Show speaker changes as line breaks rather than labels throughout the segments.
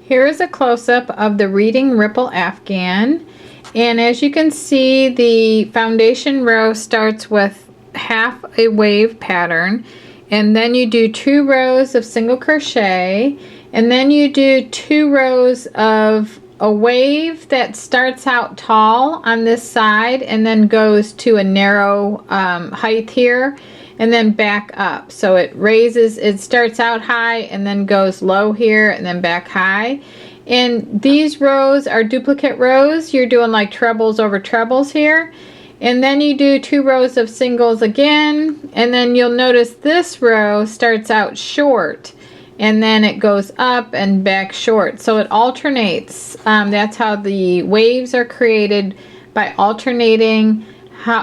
Here is a close-up of the Reading Ripple Afghan, and as you can see, the foundation row starts with half a wave pattern, and then you do 2 rows of single crochet, and then you do 2 rows of a wave that starts out tall on this side and then goes to a narrow height here and then back up. So it raises, it starts out high and then goes low here and then back high. And these rows are duplicate rows. You're doing like trebles over trebles here. And then you do 2 rows of singles again, and then you'll notice this row starts out short and then it goes up and back short. So it alternates. That's how the waves are created, by alternating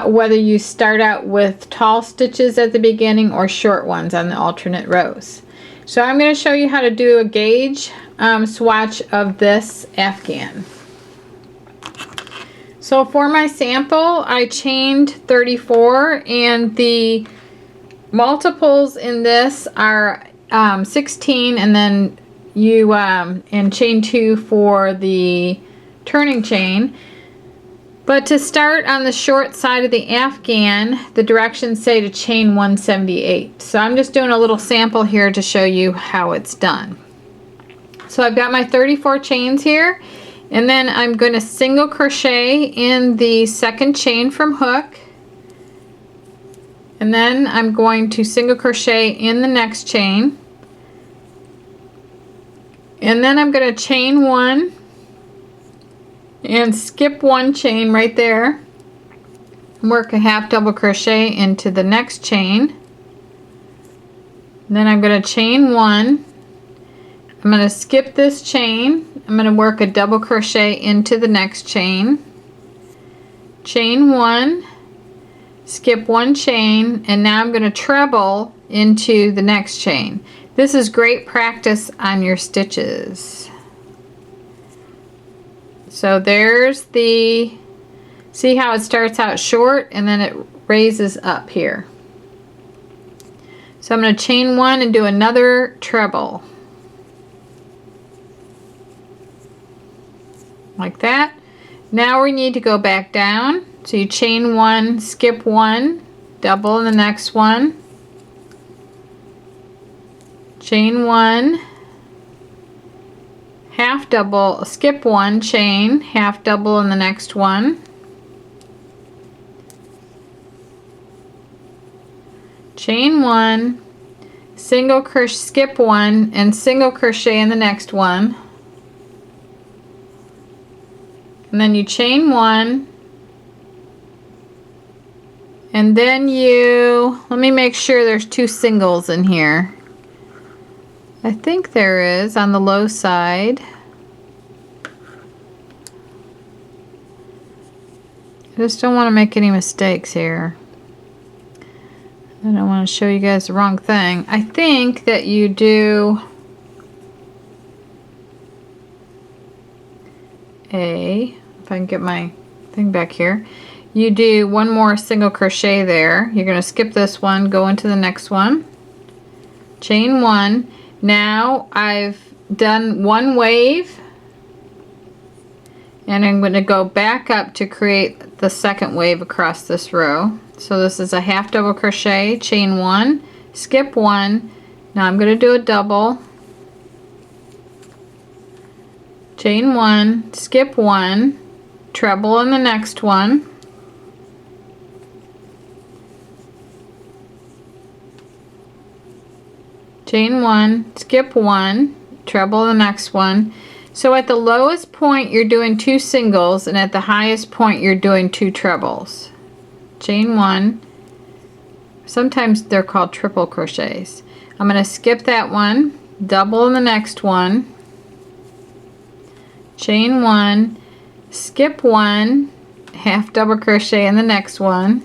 whether you start out with tall stitches at the beginning or short ones on the alternate rows. So I'm going to show you how to do a gauge swatch of this Afghan. So for my sample, I chained 34, and the multiples in this are 16, and then you and chain 2 for the turning chain. But to start on the short side of the Afghan, the directions say to chain 178. So I'm just doing a little sample here to show you how it's done. So I've got my 34 chains here, and then I'm going to single crochet in the second chain from hook, and then I'm going to single crochet in the next chain, and then I'm going to chain 1 and skip 1 chain right there, work a half double crochet into the next chain, and then I'm going to chain 1, I'm going to skip this chain, I'm going to work a double crochet into the next chain, chain 1, skip 1 chain, and now I'm going to treble into the next chain. This is great practice on your stitches. So there's the, see how it starts out short and then it raises up here. So I'm going to chain 1 and do another treble. Like that. Now we need to go back down. So you chain 1, skip 1, double in the next one, chain 1, half double, skip 1, chain, half double in the next one, chain 1, single crochet, skip 1, and single crochet in the next one, and then you chain 1, and then you, let me make sure there's 2 singles in here. I think there is on the low side. I just don't want to make any mistakes here. I don't want to show you guys the wrong thing. I think that you do a, if I can get my thing back here, you do 1 more single crochet there. You're going to skip this one, go into the next one, chain 1. Now I've done 1 wave, and I'm going to go back up to create the second wave across this row. So this is a half double crochet, chain 1, skip 1. Now I'm going to do a double, chain 1, skip 1, treble in the next one, chain 1, skip 1, treble the next one. So at the lowest point you're doing 2 singles, and at the highest point you're doing 2 trebles. Chain 1, sometimes they're called triple crochets. I'm going to skip that one, double in the next one, chain 1, skip 1, half double crochet in the next one,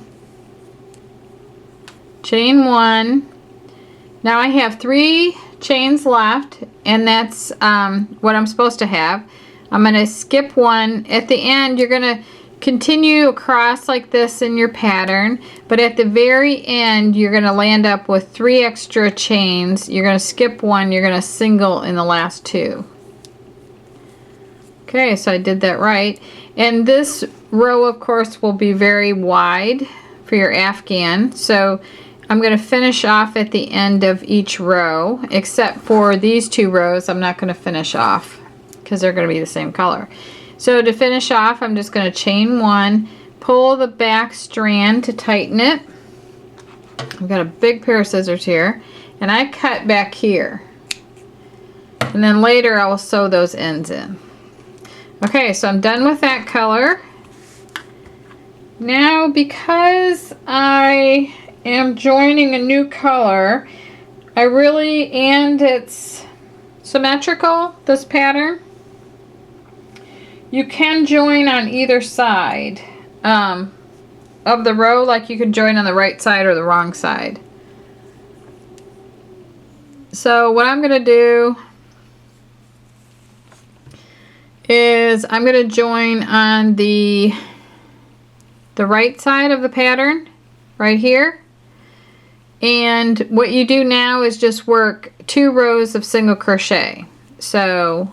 chain 1. Now I have 3 chains left, and that's what I'm supposed to have. I'm going to skip 1. At the end you're going to continue across like this in your pattern, but at the very end you're going to land up with 3 extra chains. You're going to skip 1, you're going to single in the last 2. Okay, so I did that right. And this row, of course, will be very wide for your Afghan. So I'm going to finish off at the end of each row, except for these two rows I'm not going to finish off because they're going to be the same color. So to finish off, I'm just going to chain one, pull the back strand to tighten it. I've got a big pair of scissors here, and I cut back here. And then later I will sew those ends in. Okay, so I'm done with that color. Now, because I am joining a new color, and it's symmetrical, this pattern, you can join on either side of the row, like you can join on the right side or the wrong side. So what I'm going to do is I'm going to join on the right side of the pattern right here, and what you do now is just work 2 rows of single crochet. So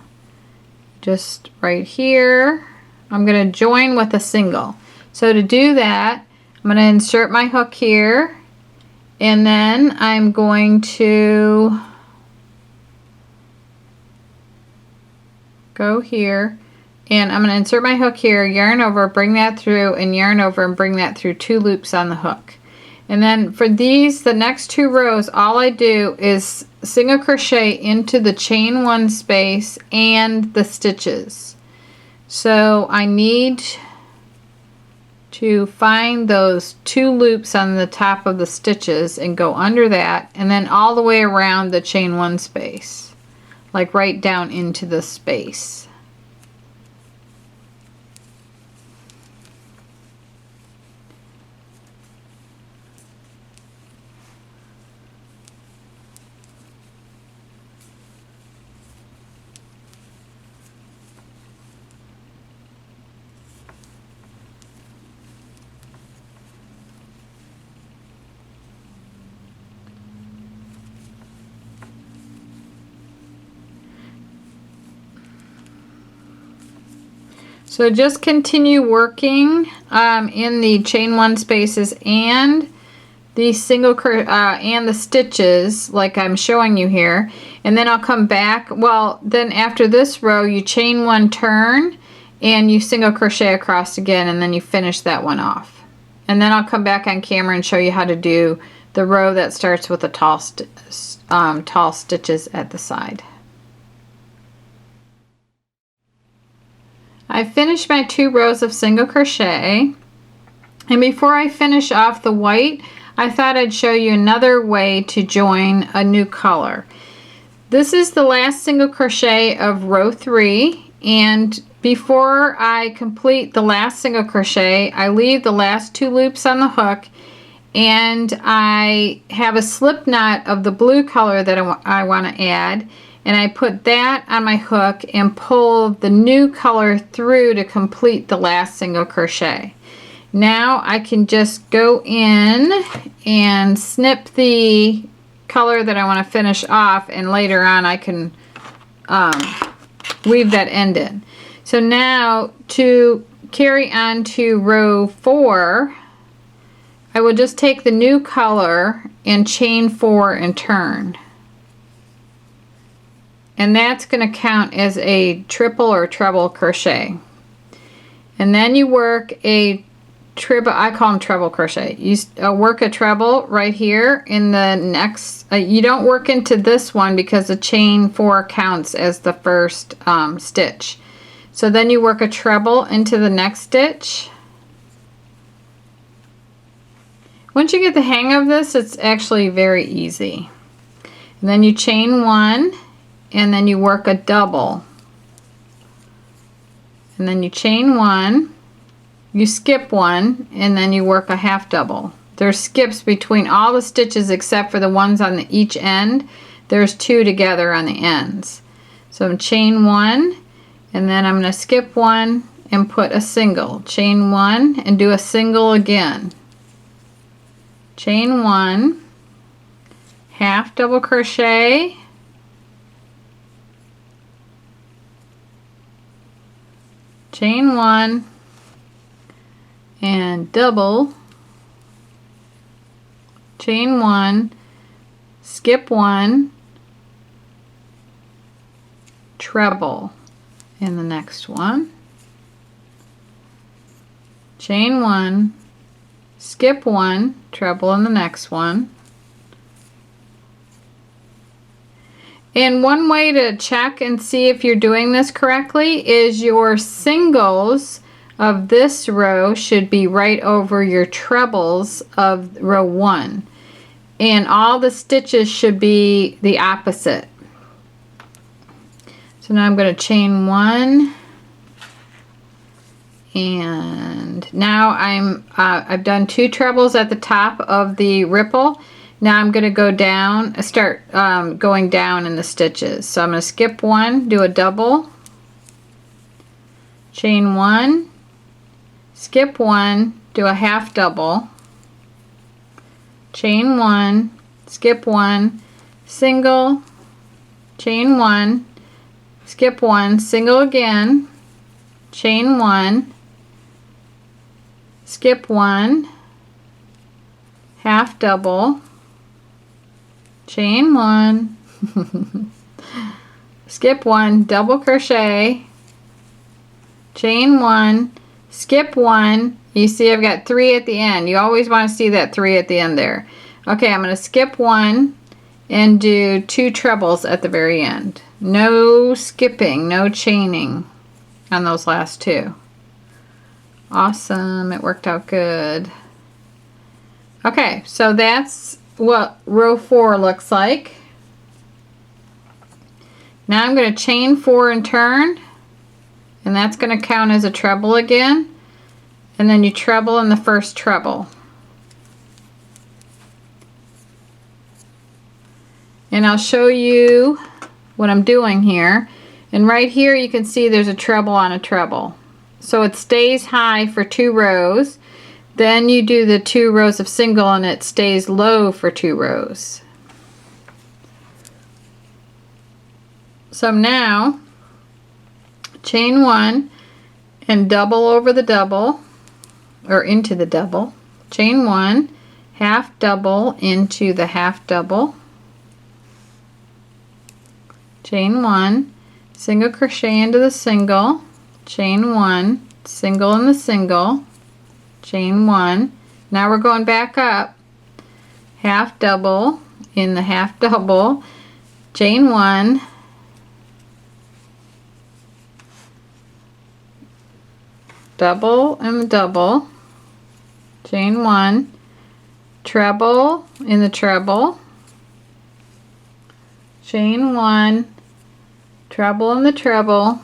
just right here I'm going to join with a single. So to do that, I'm going to insert my hook here, and then I'm going to go here, and I'm going to insert my hook here, yarn over, bring that through, and yarn over and bring that through 2 loops on the hook. And then for these, the next 2 rows, all I do is single crochet into the chain 1 space and the stitches. So I need to find those 2 loops on the top of the stitches and go under that, and then all the way around the chain 1 space, like right down into the space. So just continue working in the chain 1 spaces and the and the stitches like I'm showing you here, and then I'll come back. Well, then after this row you chain 1, turn, and you single crochet across again, and then you finish that one off. And then I'll come back on camera and show you how to do the row that starts with the tall stitches at the side. I finished my 2 rows of single crochet, and before I finish off the white, I thought I'd show you another way to join a new color. This is the last single crochet of row 3, and before I complete the last single crochet, I leave the last 2 loops on the hook, and I have a slip knot of the blue color that I want to add, and I put that on my hook and pull the new color through to complete the last single crochet. Now I can just go in and snip the color that I want to finish off, and later on I can weave that end in. So now to carry on to row 4, I will just take the new color and chain 4 and turn. And that's going to count as a triple or treble crochet. And then you work a treble, I call them treble crochet. You work a treble right here in the next, you don't work into this one because the chain 4 counts as the first stitch. So then you work a treble into the next stitch. Once you get the hang of this, it's actually very easy. And then you chain 1, and then you work a double, and then you chain 1, you skip 1, and then you work a half double. There's skips between all the stitches except for the ones on each end. There's 2 together on the ends. So I'm chain 1, and then I'm going to skip 1 and put a single, chain 1 and do a single again, chain 1, half double crochet, chain 1, and double, chain 1, skip 1, treble in the next one, chain 1, skip 1, treble in the next one. And one way to check and see if you're doing this correctly is your singles of this row should be right over your trebles of row 1. And all the stitches should be the opposite. So now I'm going to chain 1. And now I've done 2 trebles at the top of the ripple. Now I'm going to go down, start going down in the stitches. So I'm going to skip 1, do a double, chain 1, skip 1, do a half double, chain 1, skip 1, single, chain 1, skip 1, single again, chain 1, skip 1, half double, chain 1, skip 1, double crochet, chain 1, skip 1. You see I've got 3 at the end. You always want to see that 3 at the end there. Okay, I'm going to skip 1 and do 2 trebles at the very end. No skipping, no chaining on those last 2. Awesome, it worked out good. Okay, so that's what row 4 looks like. Now I'm going to chain 4 and turn, and that's going to count as a treble again, and then you treble in the first treble. And I'll show you what I'm doing here. And right here you can see there's a treble on a treble. So it stays high for 2 rows. Then you do the 2 rows of single and it stays low for 2 rows. So now chain 1 and double over the double, or into the double. Chain 1, half double into the half double. Chain 1, single crochet into the single, chain 1, single in the single, chain 1. Now we're going back up, half double in the half double, chain 1, double in the double, chain 1, treble in the treble, chain 1, treble in the treble,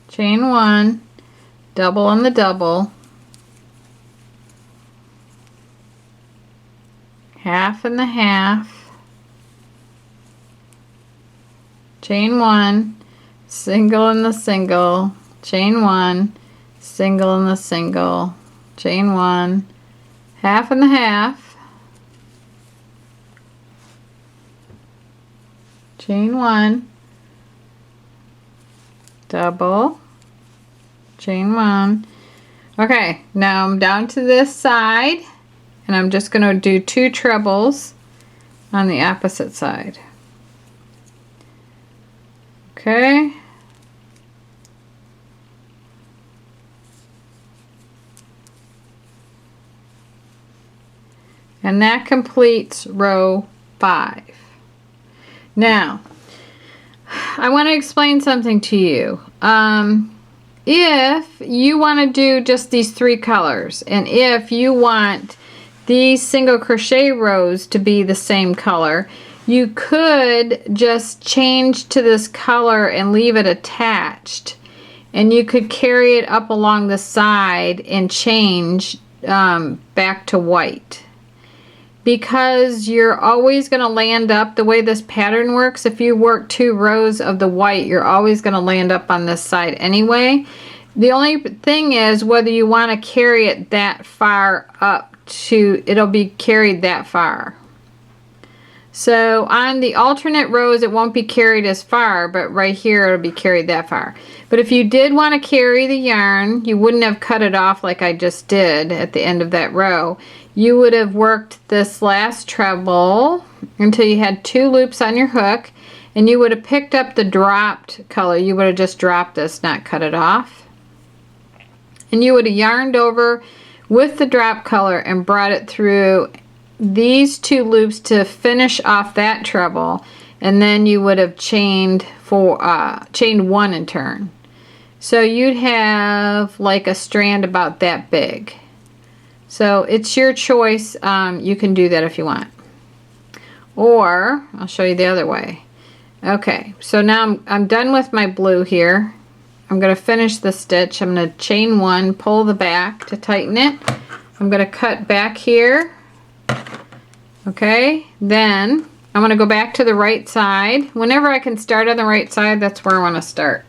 chain 1, double in the double, half in the half, chain 1, single in the single, chain 1, single in the single, chain 1, half in the half, chain 1, double, chain 1. Okay, now I'm down to this side and I'm just going to do 2 trebles on the opposite side. Okay. And that completes row 5. Now, I want to explain something to you. If you want to do just these 3 colors, and if you want these single crochet rows to be the same color, you could just change to this color and leave it attached. And you could carry it up along the side and change back to white. Because you're always going to land up, the way this pattern works, if you work 2 rows of the white, you're always going to land up on this side anyway. The only thing is whether you want to carry it that far up to, it'll be carried that far. So on the alternate rows, it won't be carried as far, but right here it'll be carried that far. But if you did want to carry the yarn, you wouldn't have cut it off like I just did at the end of that row. You would have worked this last treble until you had 2 loops on your hook, and you would have picked up the dropped color. You would have just dropped this, not cut it off. And you would have yarned over with the drop color and brought it through these 2 loops to finish off that treble, and then you would have chained 1 in turn. So you'd have like a strand about that big. So it's your choice. You can do that if you want, or I'll show you the other way. Okay, so now I'm done with my blue here. I'm going to finish the stitch. I'm going to chain 1, pull the back to tighten it. I'm going to cut back here. Okay, then I'm going to go back to the right side. Whenever I can start on the right side, that's where I want to start.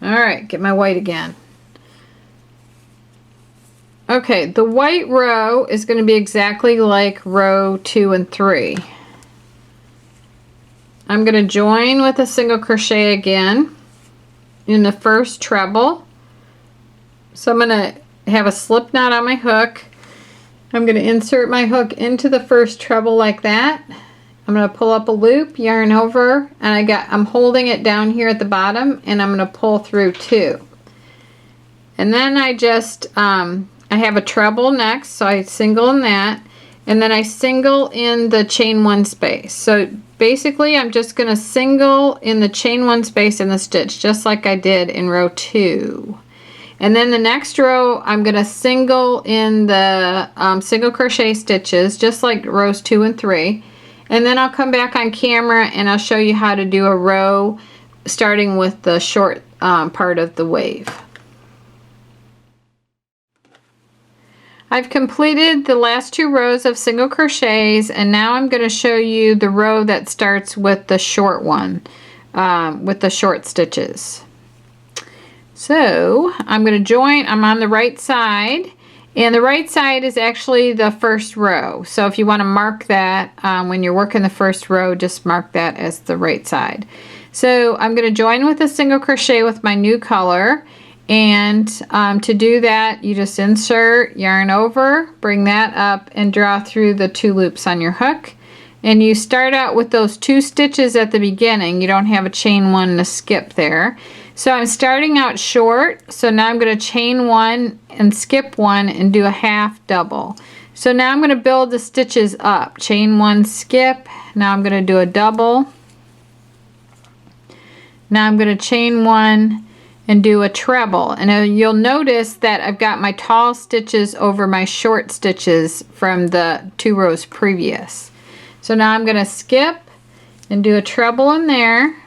Alright, get my white again. Okay, the white row is going to be exactly like row 2 and 3. I'm going to join with a single crochet again in the first treble. So I'm going to have a slip knot on my hook. I'm going to insert my hook into the first treble like that. I'm going to pull up a loop, yarn over, and I'm holding it down here at the bottom, and I'm going to pull through 2. And then I just I have a treble next, so I single in that, and then I single in the chain 1 space. So basically I'm just going to single in the chain 1 space in the stitch, just like I did in row 2. And then the next row, I'm going to single in the single crochet stitches, just like rows 2 and 3. And then I'll come back on camera and I'll show you how to do a row starting with the short part of the wave. I've completed the last 2 rows of single crochets, and now I'm going to show you the row that starts with the short one, with the short stitches. So I'm going to join. I'm on the right side, and the right side is actually the first row. So if you want to mark that when you're working the first row, just mark that as the right side. So I'm going to join with a single crochet with my new color, and to do that you just insert, yarn over, bring that up, and draw through the 2 loops on your hook. And you start out with those 2 stitches at the beginning. You don't have a chain 1 and a skip there. So I'm starting out short, so now I'm going to chain 1 and skip 1 and do a half double. So now I'm going to build the stitches up. Chain 1, skip. Now I'm going to do a double. Now I'm going to chain 1 and do a treble. And you'll notice that I've got my tall stitches over my short stitches from the 2 rows previous. So now I'm going to skip and do a treble in there.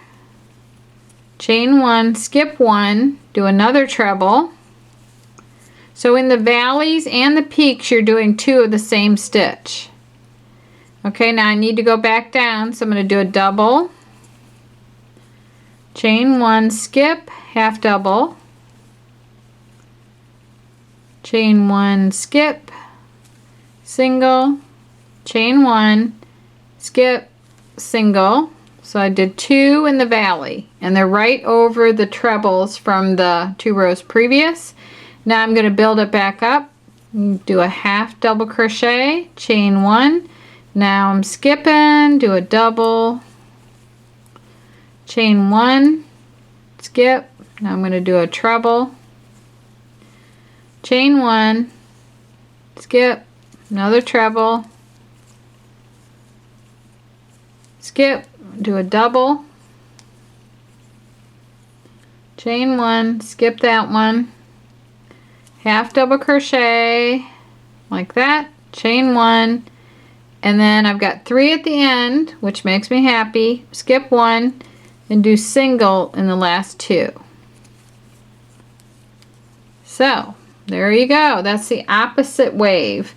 Chain 1, skip 1, do another treble. So in the valleys and the peaks you're doing 2 of the same stitch. Okay, now I need to go back down, so I'm going to do a double, chain 1, skip, half double, chain 1, skip, single, chain 1, skip, single. So I did 2 in the valley, and they're right over the trebles from the 2 rows previous. Now I'm going to build it back up, do a half double crochet, chain 1. Now I'm skipping, do a double, chain 1, skip. Now I'm going to do a treble, chain 1, skip, another treble, skip, do a double, chain 1, skip that one, half double crochet like that, chain 1, and then I've got 3 at the end, which makes me happy. Skip 1 and do single in the last 2. So there you go. That's the opposite wave.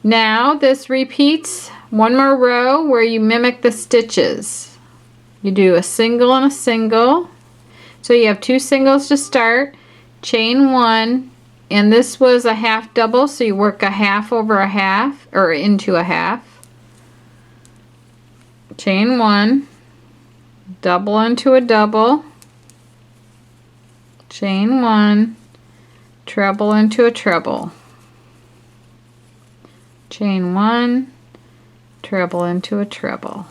Now this repeats one more row where you mimic the stitches. You do a single and a single. So you have 2 singles to start, chain 1, and this was a half double, so you work a half over a half, or into a half. chain 1, double into a double, chain 1, treble into a treble, chain 1, treble into a treble.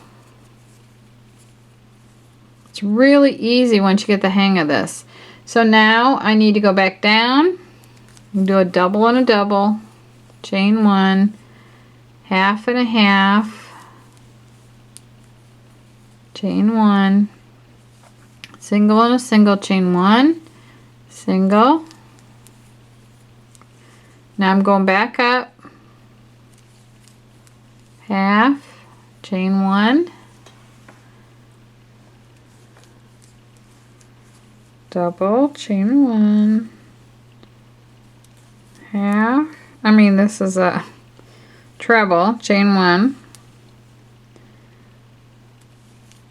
It's really easy once you get the hang of this. So now I need to go back down and do a double and a double, chain 1, half and a half, chain 1, single and a single, chain 1, single. Now I'm going back up, half, chain 1, double, chain 1, half, this is a treble, chain 1,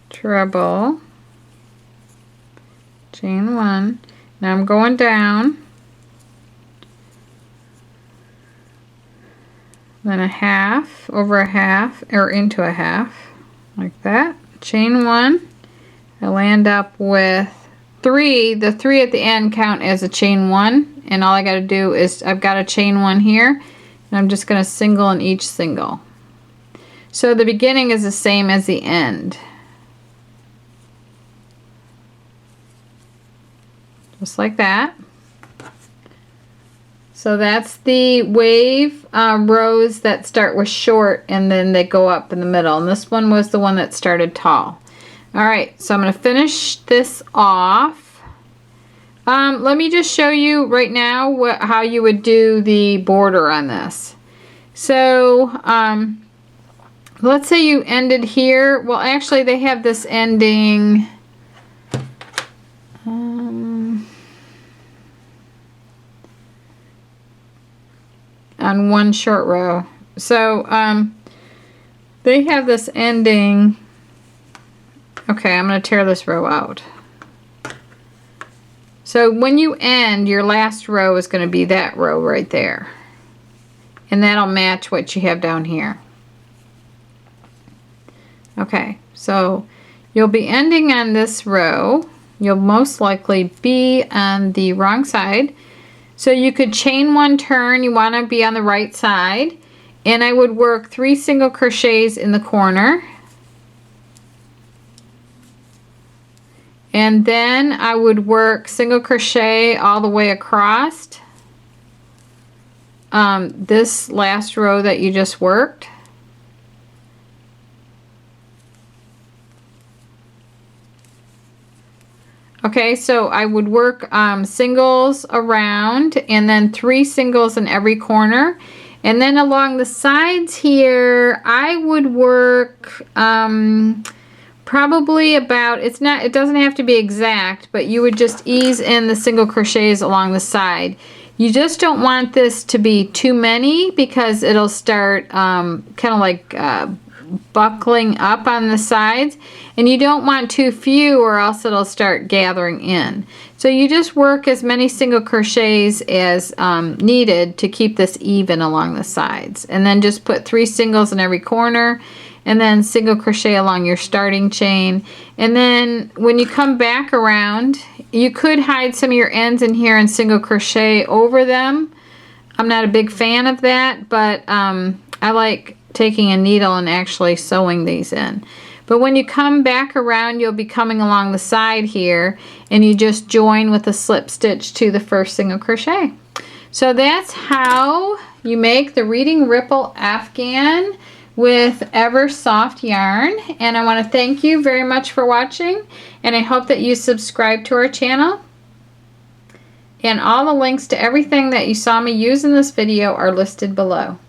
treble, chain 1. Now I'm going down, then a half, over a half, or into a half, like that, chain 1. I'll end up with 3. The 3 at the end count as a chain 1, and all I got to do is I've got a chain 1 here, and I'm just going to single in each single. So the beginning is the same as the end. Just like that. So that's the wave rows that start with short and then they go up in the middle, and this one was the one that started tall. Alright, so I'm going to finish this off. Let me just show you right now how you would do the border on this. So let's say you ended here. Well, actually they have this ending on one short row. So they have this ending. Okay, I'm going to tear this row out. So when you end, your last row is going to be that row right there. And that'll match what you have down here. Okay, so you'll be ending on this row. You'll most likely be on the wrong side. So you could chain 1 turn. You want to be on the right side. And I would work 3 single crochets in the corner. And then I would work single crochet all the way across this last row that you just worked. Okay, so I would work singles around and then 3 singles in every corner. And then along the sides here, I would work probably about, it doesn't have to be exact, but you would just ease in the single crochets along the side. You just don't want this to be too many because it'll start kind of like buckling up on the sides, and you don't want too few or else it'll start gathering in. So you just work as many single crochets as needed to keep this even along the sides, and then just put 3 singles in every corner and then single crochet along your starting chain. And then when you come back around, you could hide some of your ends in here and single crochet over them. I'm not a big fan of that, but I like taking a needle and actually sewing these in. But when you come back around, you'll be coming along the side here, and you just join with a slip stitch to the first single crochet. So that's how you make the Reading Ripple Afghan with Ever Soft yarn. And I want to thank you very much for watching, and I hope that you subscribe to our channel. And all the links to everything that you saw me use in this video are listed below.